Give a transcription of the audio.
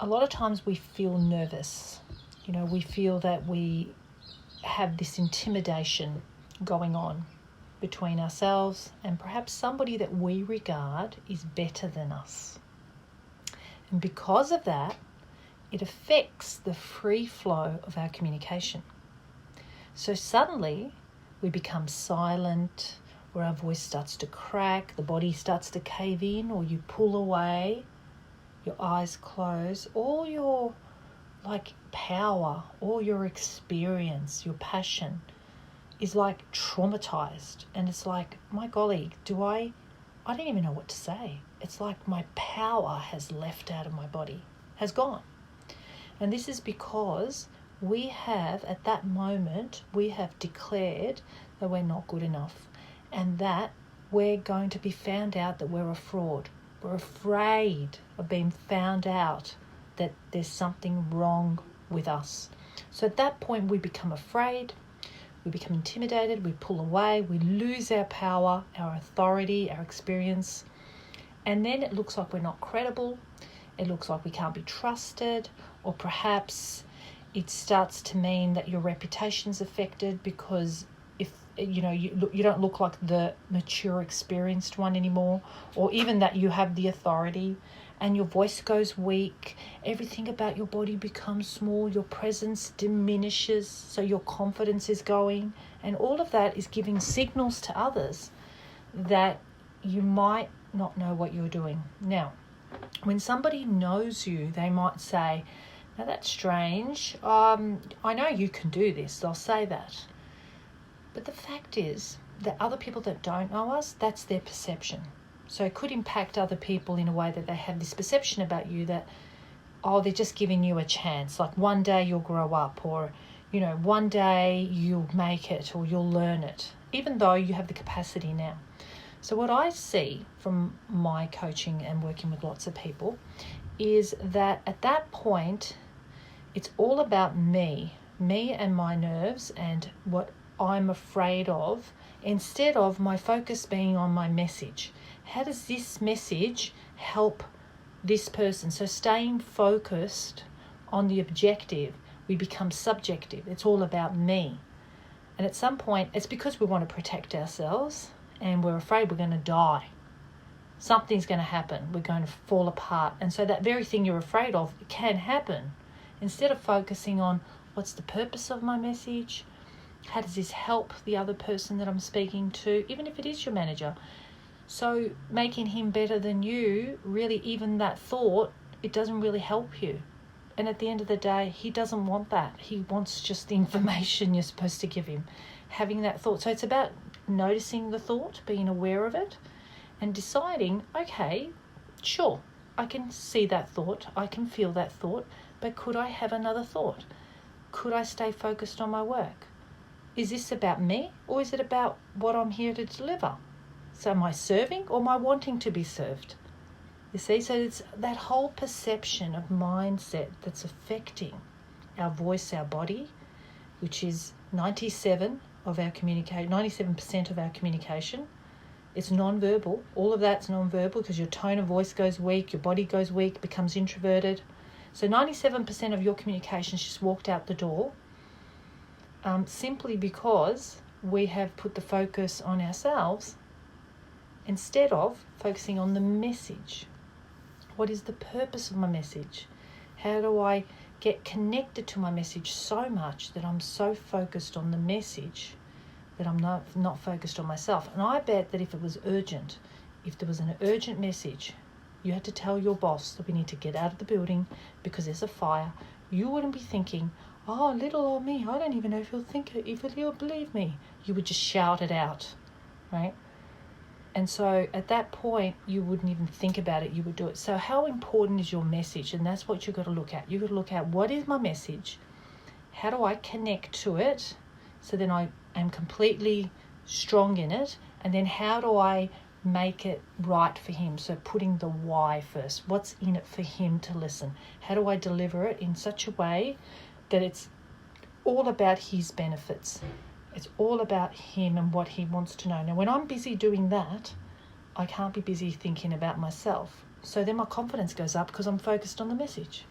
a lot of times we feel nervous. We feel that we have this intimidation going on between ourselves and perhaps somebody that we regard is better than us. And because of that, it affects the free flow of our communication. So suddenly we become silent, or our voice starts to crack, the body starts to cave in, or you pull away, your eyes close, all your power, all your experience, your passion is traumatized. And it's my golly, I don't even know what to say. It's like my power has left out of my body, has gone. And this is because we have, at that moment, we have declared that we're not good enough and that we're going to be found out that we're a fraud. We're afraid of being found out that there's something wrong with us. So at that point, we become afraid, we become intimidated, we pull away, we lose our power, our authority, our experience. And then it looks like we're not credible. It looks like we can't be trusted, or perhaps it starts to mean that your reputation's affected because if you don't look like the mature, experienced one anymore, or even that you have the authority, and your voice goes weak, everything about your body becomes small, your presence diminishes, so your confidence is going, and all of that is giving signals to others that you might not know what you're doing. Now, when somebody knows you, they might say, "Now that's strange. I know you can do this." They'll say that. But the fact is that other people that don't know us, that's their perception. So it could impact other people in a way that they have this perception about you that, they're just giving you a chance. Like one day you'll grow up, or, one day you'll make it or you'll learn it, even though you have the capacity now. So what I see from my coaching and working with lots of people is that at that point, it's all about me and my nerves and what I'm afraid of, instead of my focus being on my message. How does this message help this person? So staying focused on the objective, we become subjective. It's all about me. And at some point, it's because we want to protect ourselves and we're afraid we're going to die. Something's going to happen. We're going to fall apart. And so that very thing you're afraid of can happen. Instead of focusing on what's the purpose of my message, how does this help the other person that I'm speaking to, even if it is your manager. So making him better than you, really, even that thought, it doesn't really help you. And at the end of the day, he doesn't want that. He wants just the information you're supposed to give him, having that thought. So it's about noticing the thought, being aware of it, and deciding, okay, sure, I can see that thought, I can feel that thought, but could I have another thought? Could I stay focused on my work? Is this about me, or is it about what I'm here to deliver? So am I serving, or am I wanting to be served? You see, so it's that whole perception of mindset that's affecting our voice, our body, which is 97% of our communication. It's non-verbal. All of that's non-verbal because your tone of voice goes weak, your body goes weak, becomes introverted. So 97% of your communication's just walked out the door, simply because we have put the focus on ourselves instead of focusing on the message. What is the purpose of my message? How do I get connected to my message so much that I'm so focused on the message that I'm not focused on myself? And I bet that if it was urgent, if there was an urgent message, you had to tell your boss that we need to get out of the building because there's a fire, you wouldn't be thinking, oh, little old me, I don't even know if he'll believe me. You would just shout it out, right? And so at that point, you wouldn't even think about it, you would do it. So how important is your message? And that's what you've got to look at. You've got to look at, what is my message? How do I connect to it so then I am completely strong in it? And then how do I make it right for him? So putting the why first. What's in it for him to listen? How do I deliver it in such a way that it's all about his benefits? It's all about him and what he wants to know. Now, when I'm busy doing that, I can't be busy thinking about myself. So then my confidence goes up because I'm focused on the message.